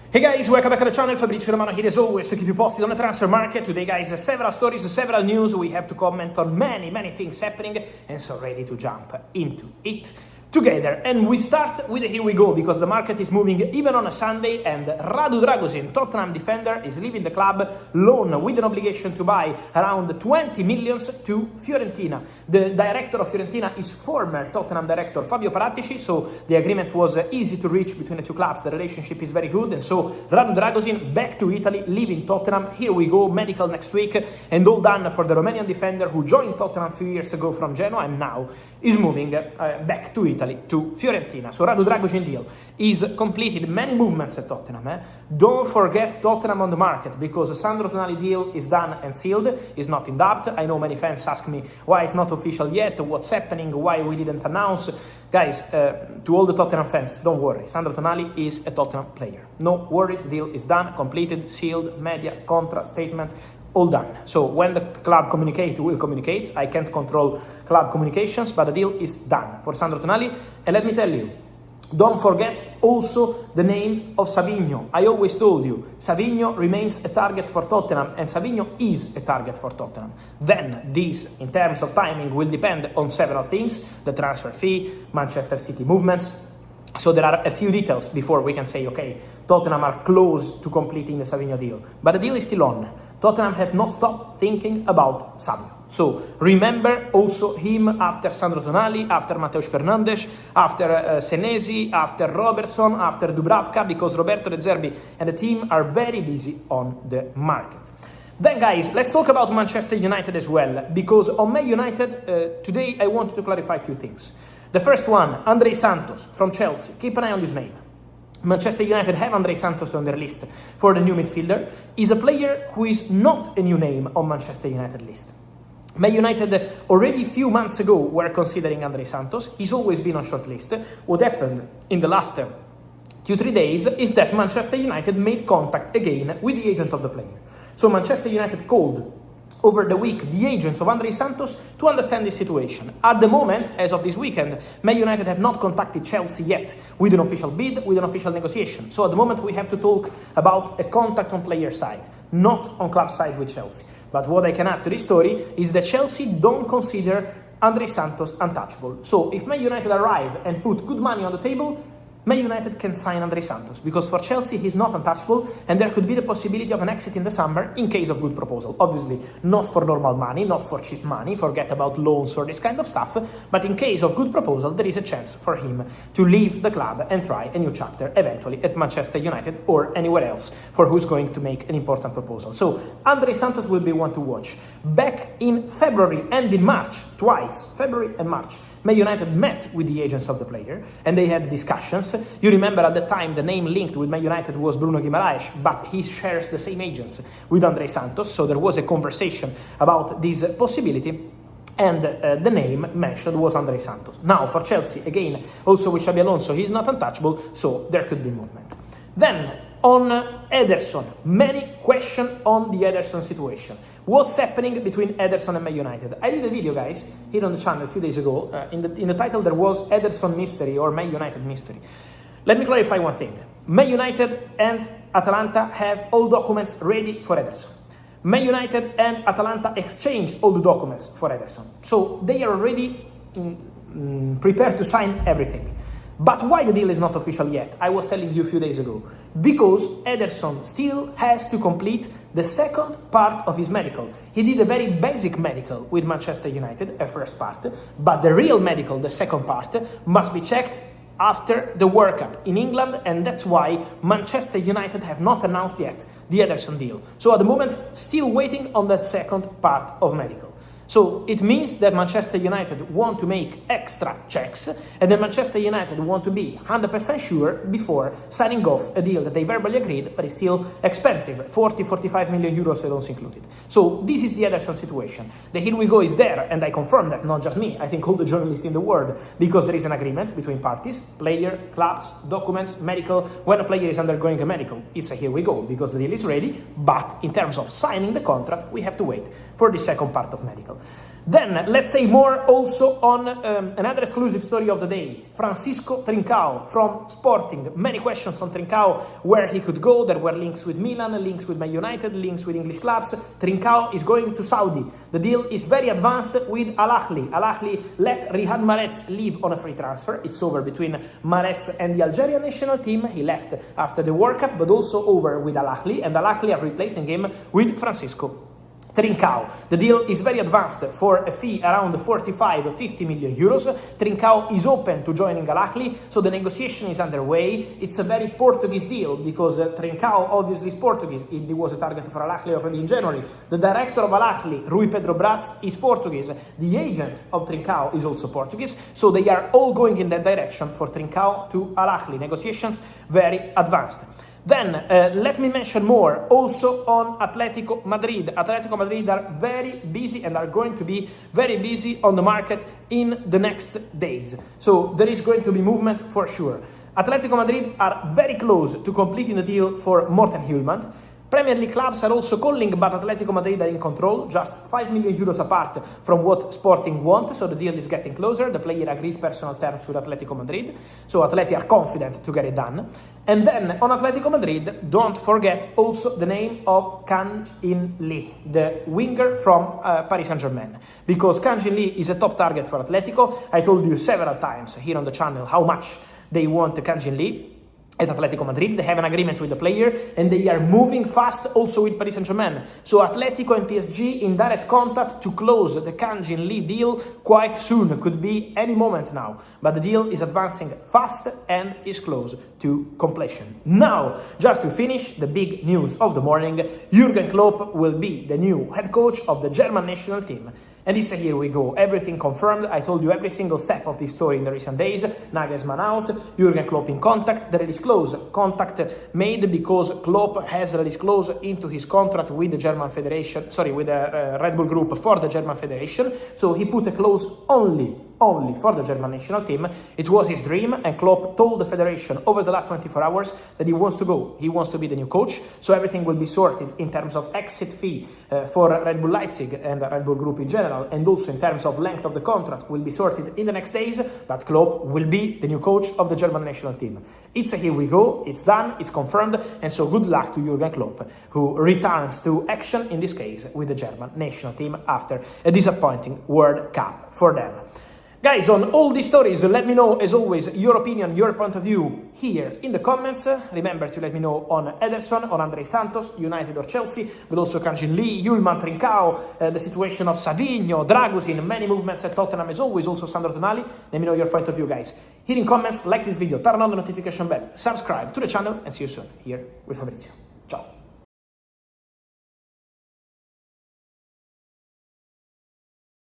Hey guys, welcome back to the channel. Fabrizio Romano here as always to keep you posted on the transfer market. Today guys, several stories, several news. We have to comment on many things happening, and so ready to jump into it together. And we start with a here we go, because the market is moving even on a Sunday, and Radu Dragusin, Tottenham defender, is leaving the club, loan with an obligation to buy around 20 millions to Fiorentina. The director of Fiorentina is former Tottenham director Fabio Paratici, so the agreement was easy to reach between the two clubs. The relationship is very good, and so Radu Dragusin back to Italy, leaving Tottenham. Here we go, medical next week, and all done for the Romanian defender who joined Tottenham a few years ago from Genoa and now is moving back to Italy, to Fiorentina. So Radu Dragusin deal is completed. Many movements at Tottenham. Don't forget Tottenham on the market, because Sandro Tonali deal is done and sealed, is not in doubt. I know many fans ask me why it's not official yet, what's happening, why we didn't announce. Guys, to all the Tottenham fans, don't worry. Sandro Tonali is a Tottenham player. No worries, the deal is done, completed, sealed, media, contract, statement, all done. So when the club communicates, will communicate. I can't control club communications, but the deal is done for Sandro Tonali. And let me tell you, don't forget also the name of Savinho. I always told you, Savinho remains a target for Tottenham, and Savinho is a target for Tottenham. Then this, in terms of timing, will depend on several things: the transfer fee, Manchester City movements. So there are a few details before we can say, okay, Tottenham are close to completing the Savinho deal. But the deal is still on. Tottenham have not stopped thinking about Savinho. So remember also him after Sandro Tonali, after Matheus Fernandes, after Senesi, after Robertson, after Dubravka, because Roberto De Zerbi and the team are very busy on the market. Then guys, let's talk about Manchester United as well, because on Man United, today I wanted to clarify two things. The first one, Andrey Santos from Chelsea. Keep an eye on this name. Manchester United have Andrey Santos on their list for the new midfielder. He's a player who is not a new name on Manchester United list. Man United already a few months ago were considering Andrey Santos. He's always been on short list. What happened in the last 2-3 days is that Manchester United made contact again with the agent of the player. So Manchester United called over the week the agents of Andrey Santos to understand the situation. At the moment, as of this weekend, Man United have not contacted Chelsea yet with an official bid, with an official negotiation. So at the moment we have to talk about a contact on player side, not on club side with Chelsea. But what I can add to this story is that Chelsea don't consider Andrey Santos untouchable. So if Man United arrive and put good money on the table, Man United can sign Andrey Santos, because for Chelsea he's not untouchable, and there could be the possibility of an exit in the summer in case of good proposal. Obviously, not for normal money, not for cheap money, forget about loans or this kind of stuff, but in case of good proposal, there is a chance for him to leave the club and try a new chapter eventually at Manchester United or anywhere else for who's going to make an important proposal. So Andrey Santos will be one to watch. Back in February and in March, twice, February and March, Man United met with the agents of the player and they had discussions. You remember at the time the name linked with Man United was Bruno Guimaraes, but he shares the same agents with Andrey Santos, so there was a conversation about this possibility, and the name mentioned was Andrey Santos. Now for Chelsea, again, also with Xabi Alonso, he's not untouchable, so there could be movement. Then on Ederson, many questions on the Ederson situation. What's happening between Ederson and Man United? I did a video, guys, here on the channel a few days ago. In the title there was Ederson mystery or Man United mystery. Let me clarify one thing. Man United and Atalanta have all documents ready for Ederson. Man United and Atalanta exchange all the documents for Ederson. So they are already prepared to sign everything. But why the deal is not official yet? I was telling you a few days ago. Because Ederson still has to complete the second part of his medical. He did a very basic medical with Manchester United, a first part, but the real medical, the second part, must be checked after the World Cup in England, and that's why Manchester United have not announced yet the Ederson deal. So at the moment, still waiting on that second part of medical. So it means that Manchester United want to make extra checks, and that Manchester United want to be 100% sure before signing off a deal that they verbally agreed, but is still expensive, 40-45 million euros add-ons included. So this is the Ederson situation. The here we go is there, and I confirm that, not just me, I think all the journalists in the world, because there is an agreement between parties, player, clubs, documents, medical. When a player is undergoing a medical, it's a here we go, because the deal is ready, but in terms of signing the contract, we have to wait for the second part of medical. Then let's say more also on another exclusive story of the day. Francisco Trincão from Sporting. Many questions on Trincão, where he could go. There were links with Milan, links with Man United, links with English clubs. Trincão is going to Saudi. The deal is very advanced with Al Ahly. Al Ahly let Riyad Mahrez leave on a free transfer. It's over between Mahrez and the Algerian national team. He left after the World Cup, but also over with Al Ahly, and Al Ahly are replacing him with Francisco Trincão. The deal is very advanced for a fee around 45-50 million euros. Trincão is open to joining Al Ahly, so the negotiation is underway. It's a very Portuguese deal because Trincão obviously is Portuguese. He was a target for Al Ahly already in January. The director of Al Ahly, Rui Pedro Braz, is Portuguese. The agent of Trincão is also Portuguese, so they are all going in that direction for Trincão to Al Ahly. Negotiations very advanced. Then, let me mention more also on Atletico Madrid. Atletico Madrid are very busy and are going to be very busy on the market in the next days. So there is going to be movement for sure. Atletico Madrid are very close to completing the deal for Morten Hjulmand. Premier League clubs are also calling, but Atletico Madrid are in control, just 5 million euros apart from what Sporting want, so the deal is getting closer. The player agreed personal terms with Atletico Madrid, so Atleti are confident to get it done. And then on Atletico Madrid, don't forget also the name of Kang In Lee, the winger from Paris Saint-Germain, because Kang In Lee is a top target for Atletico. I told you several times here on the channel how much they want Kang In Lee at Atletico Madrid. They have an agreement with the player and they are moving fast also with Paris Saint-Germain. So Atletico and PSG in direct contact to close the Kang In Lee deal quite soon. Could be any moment now. But the deal is advancing fast and is close to completion. Now, just to finish, the big news of the morning, Jurgen Klopp will be the new head coach of the German national team. And it's a here we go, everything confirmed. I told you every single step of this story in the recent days. Nagelsmann out, Jurgen Klopp in contact, the release clause. Contact made because Klopp has a release clause into his contract with the German Federation, with the Red Bull Group for the German Federation. So he put a clause only for the German national team. It was his dream, and Klopp told the federation over the last 24 hours that he wants to go. He wants to be the new coach, so everything will be sorted in terms of exit fee for Red Bull Leipzig and the Red Bull Group in general, and also in terms of length of the contract will be sorted in the next days, but Klopp will be the new coach of the German national team. It's a here we go, it's done, it's confirmed, and so good luck to Jurgen Klopp, who returns to action, in this case, with the German national team after a disappointing World Cup for them. Guys, on all these stories, let me know, as always, your opinion, your point of view here in the comments. Remember to let me know on Ederson, on Andrey Santos, United or Chelsea, but also Kang In Lee, Hjulmand, Trincão, the situation of Savinho, Dragusin, many movements at Tottenham, as always, also Sandro Tonali. Let me know your point of view, guys. Here in comments, like this video, turn on the notification bell, subscribe to the channel, and see you soon here with Fabrizio. Ciao.